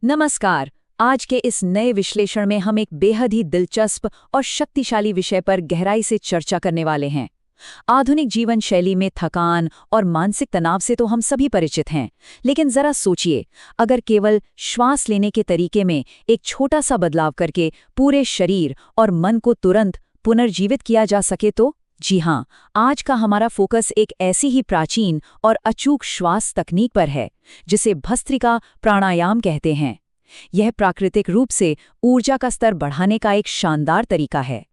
नमस्कार। आज के इस नए विश्लेषण में हम एक बेहद ही दिलचस्प और शक्तिशाली विषय पर गहराई से चर्चा करने वाले हैं। आधुनिक जीवन शैली में थकान और मानसिक तनाव से तो हम सभी परिचित हैं, लेकिन जरा सोचिए, अगर केवल श्वास लेने के तरीके में एक छोटा सा बदलाव करके पूरे शरीर और मन को तुरंत पुनर्जीवित किया जा सके तो? जी हाँ, आज का हमारा फोकस एक ऐसी ही प्राचीन और अचूक श्वास तकनीक पर है, जिसे भस्त्रिका प्राणायाम कहते हैं। यह प्राकृतिक रूप से ऊर्जा का स्तर बढ़ाने का एक शानदार तरीका है।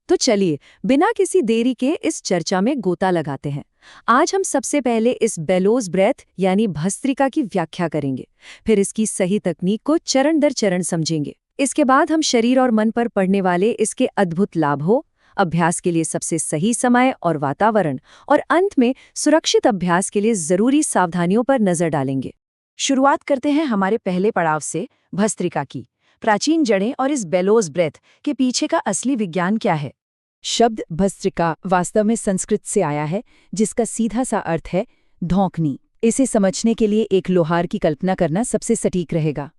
तो चलिए, बिना किसी देरी के इस चर्चा में गोता लगाते हैं। आज हम सबसे पहले इस बेलोज ब्रेथ यानी भस्त्रिका की व्याख्या करेंगे, फिर इसकी सही तकनीक को चरण दर चरण समझेंगे। इसके बाद हम शरीर और मन पर पड़ने वाले इसके अद्भुत लाभों, अभ्यास के लिए सबसे सही समय और वातावरण, और अंत में सुरक्षित अभ्यास के लिए जरूरी सावधानियों पर नजर डालेंगे। शुरुआत करते हैं हमारे पहले पड़ाव से, भस्त्रिका की प्राचीन जड़ें और इस बेलोज ब्रेथ के पीछे का असली विज्ञान क्या है। शब्द भस्त्रिका वास्तव में संस्कृत से आया है, जिसका सीधा सा अर्थ है धौंकनी। इसे समझने के लिए एक लोहार की कल्पना करना सबसे सटीक रहेगा।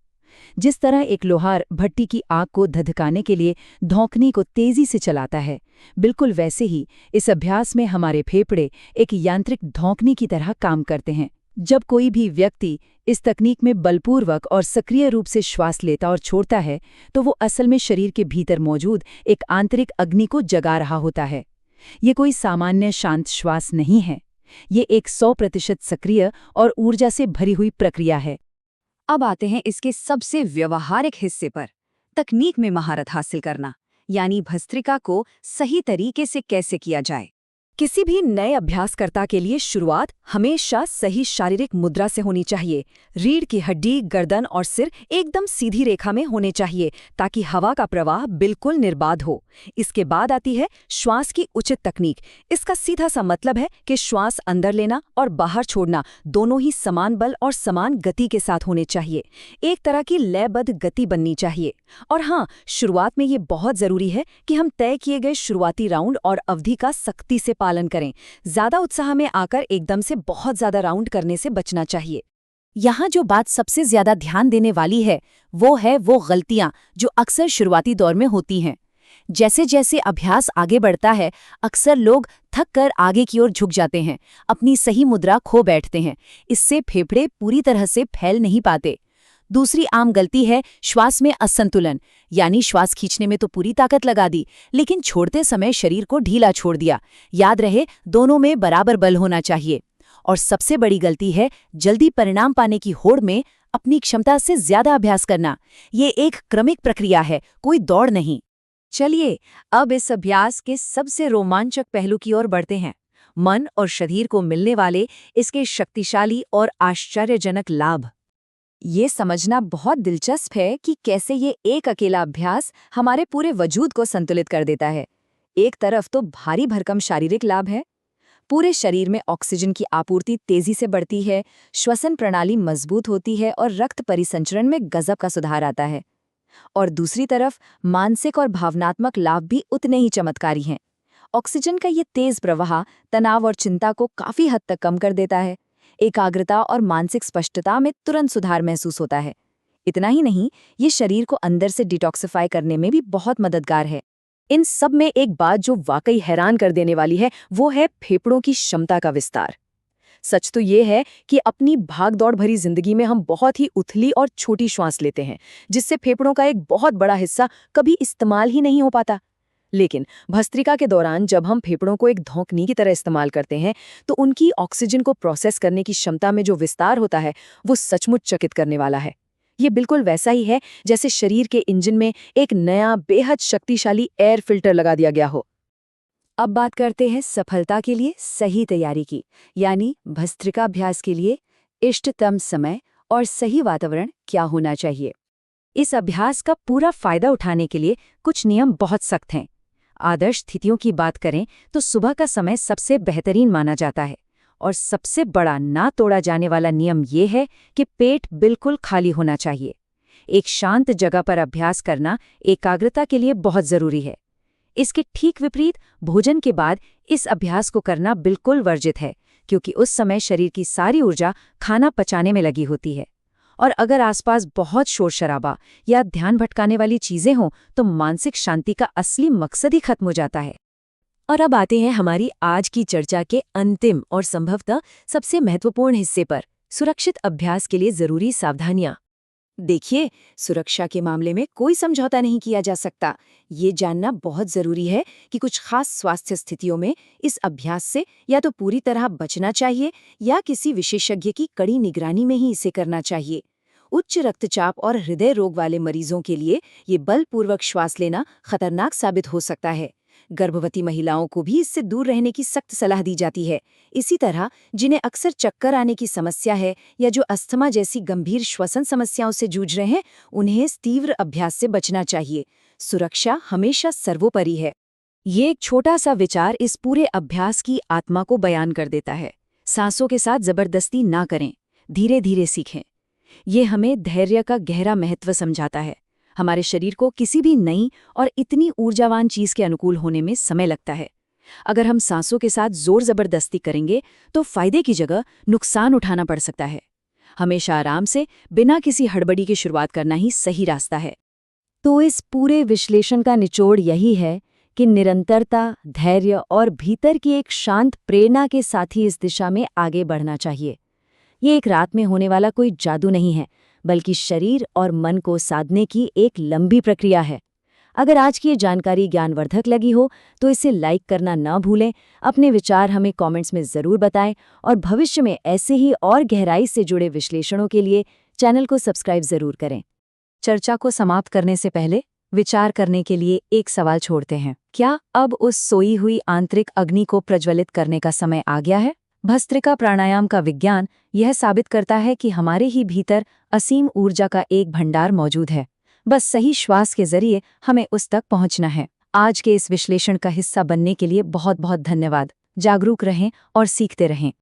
जिस तरह एक लोहार भट्टी की आग को धधकाने के लिए धौंकनी को तेजी से चलाता है, बिल्कुल वैसे ही इस अभ्यास में हमारे फेफड़े एक यांत्रिक धौंकनी की तरह काम करते हैं। जब कोई भी व्यक्ति इस तकनीक में बलपूर्वक और सक्रिय रूप से श्वास लेता और छोड़ता है, तो वो असल में शरीर के भीतर मौजूद एक आंतरिक अग्नि को जगा रहा होता है। ये कोई सामान्य शांत श्वास नहीं है, ये एक 100% सक्रिय और ऊर्जा से भरी हुई प्रक्रिया है। अब आते हैं इसके सबसे व्यवहारिक हिस्से पर, तकनीक में महारत हासिल करना, यानी भस्त्रिका को सही तरीके से कैसे किया जाए। किसी भी नए अभ्यासकर्ता के लिए शुरुआत हमेशा सही शारीरिक मुद्रा से होनी चाहिए। रीढ़ की हड्डी, गर्दन और सिर एकदम सीधी रेखा में होने चाहिए, ताकि हवा का प्रवाह बिल्कुल निर्बाध हो। इसके बाद आती है श्वास की उचित तकनीक। इसका सीधा सा मतलब है कि श्वास अंदर लेना और बाहर छोड़ना दोनों ही समान बल और समान गति के साथ होने चाहिए। एक तरह की लयबद्ध गति बननी चाहिए। और हाँ, शुरुआत में ये बहुत जरूरी है कि हम तय किए गए शुरुआती राउंड और अवधि का सख्ती से पालन करें। ज्यादा उत्साह में आकर एकदम से बहुत ज्यादा राउंड करने से बचना चाहिए। यहाँ जो बात सबसे ज्यादा ध्यान देने वाली है, वो गलतियां जो अक्सर शुरुआती दौर में होती हैं। जैसे जैसे अभ्यास आगे बढ़ता है, अक्सर लोग थक कर आगे की ओर झुक जाते हैं, अपनी सही मुद्रा खो बैठते हैं। इससे फेफड़े पूरी तरह से फैल नहीं पाते। दूसरी आम गलती है श्वास में असंतुलन, यानी श्वास खींचने में तो पूरी ताकत लगा दी, लेकिन छोड़ते समय शरीर को ढीला छोड़ दिया। याद रहे, दोनों में बराबर बल होना चाहिए। और सबसे बड़ी गलती है जल्दी परिणाम पाने की होड़ में अपनी क्षमता से ज्यादा अभ्यास करना। ये एक क्रमिक प्रक्रिया है, कोई दौड़ नहीं। चलिए, अब इस अभ्यास के सबसे रोमांचक पहलू की ओर बढ़ते हैं, मन और शरीर को मिलने वाले इसके शक्तिशाली और आश्चर्यजनक लाभ। ये समझना बहुत दिलचस्प है कि कैसे ये एक अकेला अभ्यास हमारे पूरे वजूद को संतुलित कर देता है। एक तरफ तो भारी भरकम शारीरिक लाभ है, पूरे शरीर में ऑक्सीजन की आपूर्ति तेजी से बढ़ती है, श्वसन प्रणाली मजबूत होती है और रक्त परिसंचरण में गजब का सुधार आता है। और दूसरी तरफ मानसिक और भावनात्मक लाभ भी उतने ही चमत्कारी हैं। ऑक्सीजन का ये तेज प्रवाह तनाव और चिंता को काफी हद तक कम कर देता है। एकाग्रता और मानसिक स्पष्टता में तुरंत सुधार महसूस होता है। इतना ही नहीं, ये शरीर को अंदर से डिटॉक्सिफाई करने में भी बहुत मददगार है। इन सब में एक बात जो वाकई हैरान कर देने वाली है, वो है फेफड़ों की क्षमता का विस्तार। सच तो ये है कि अपनी भागदौड़ भरी जिंदगी में हम बहुत ही उथली और छोटी श्वास लेते हैं, जिससे फेफड़ों का एक बहुत बड़ा हिस्सा कभी इस्तेमाल ही नहीं हो पाता। लेकिन भस्त्रिका के दौरान जब हम फेफड़ों को एक धौंकनी की तरह इस्तेमाल करते हैं, तो उनकी ऑक्सीजन को प्रोसेस करने की क्षमता में जो विस्तार होता है, वो सचमुच चकित करने वाला है। ये बिल्कुल वैसा ही है जैसे शरीर के इंजन में एक नया बेहद शक्तिशाली एयर फिल्टर लगा दिया गया हो। अब बात करते हैं सफलता के लिए सही तैयारी की, यानी भस्त्रिका अभ्यास के लिए इष्टतम समय और सही वातावरण क्या होना चाहिए। इस अभ्यास का पूरा फायदा उठाने के लिए कुछ नियम बहुत सख्त हैं। आदर्श स्थितियों की बात करें तो सुबह का समय सबसे बेहतरीन माना जाता है, और सबसे बड़ा ना तोड़ा जाने वाला नियम ये है कि पेट बिल्कुल खाली होना चाहिए। एक शांत जगह पर अभ्यास करना एकाग्रता के लिए बहुत जरूरी है। इसके ठीक विपरीत भोजन के बाद इस अभ्यास को करना बिल्कुल वर्जित है, क्योंकि उस समय शरीर की सारी ऊर्जा खाना पचाने में लगी होती है। और अगर आसपास बहुत शोर शराबा या ध्यान भटकाने वाली चीजें हों तो मानसिक शांति का असली मकसद ही खत्म हो जाता है। और अब आते हैं हमारी आज की चर्चा के अंतिम और संभवतः सबसे महत्वपूर्ण हिस्से पर, सुरक्षित अभ्यास के लिए जरूरी सावधानियां। देखिए, सुरक्षा के मामले में कोई समझौता नहीं किया जा सकता। ये जानना बहुत जरूरी है कि कुछ खास स्वास्थ्य स्थितियों में इस अभ्यास से या तो पूरी तरह बचना चाहिए या किसी विशेषज्ञ की कड़ी निगरानी में ही इसे करना चाहिए। उच्च रक्तचाप और हृदय रोग वाले मरीजों के लिए ये बलपूर्वक श्वास लेना खतरनाक साबित हो सकता है। गर्भवती महिलाओं को भी इससे दूर रहने की सख्त सलाह दी जाती है। इसी तरह जिन्हें अक्सर चक्कर आने की समस्या है या जो अस्थमा जैसी गंभीर श्वसन समस्याओं से जूझ रहे हैं, उन्हें इस तीव्र अभ्यास से बचना चाहिए। सुरक्षा हमेशा सर्वोपरि है। ये एक छोटा सा विचार इस पूरे अभ्यास की आत्मा को बयान कर देता है। सांसों के साथ जबरदस्ती ना करें, धीरे धीरे सीखें। ये हमें धैर्य का गहरा महत्व समझाता है। हमारे शरीर को किसी भी नई और इतनी ऊर्जावान चीज के अनुकूल होने में समय लगता है। अगर हम सांसों के साथ जोर जबरदस्ती करेंगे तो फायदे की जगह नुकसान उठाना पड़ सकता है। हमेशा आराम से, बिना किसी हड़बड़ी की शुरुआत करना ही सही रास्ता है। तो इस पूरे विश्लेषण का निचोड़ यही है कि निरंतरता, धैर्य और भीतर की एक शांत प्रेरणा के साथ ही इस दिशा में आगे बढ़ना चाहिए। ये एक रात में होने वाला कोई जादू नहीं है, बल्कि शरीर और मन को साधने की एक लंबी प्रक्रिया है। अगर आज की ये जानकारी ज्ञानवर्धक लगी हो तो इसे लाइक करना न भूलें, अपने विचार हमें कमेंट्स में ज़रूर बताएं और भविष्य में ऐसे ही और गहराई से जुड़े विश्लेषणों के लिए चैनल को सब्सक्राइब ज़रूर करें। चर्चा को समाप्त करने से पहले विचार करने के लिए एक सवाल छोड़ते हैं। क्या अब उस सोई हुई आंतरिक अग्नि को प्रज्वलित करने का समय आ गया है? भस्त्रिका प्राणायाम का विज्ञान यह साबित करता है कि हमारे ही भीतर असीम ऊर्जा का एक भंडार मौजूद है। बस सही श्वास के जरिए हमें उस तक पहुंचना है। आज के इस विश्लेषण का हिस्सा बनने के लिए बहुत बहुत धन्यवाद। जागरूक रहें और सीखते रहें।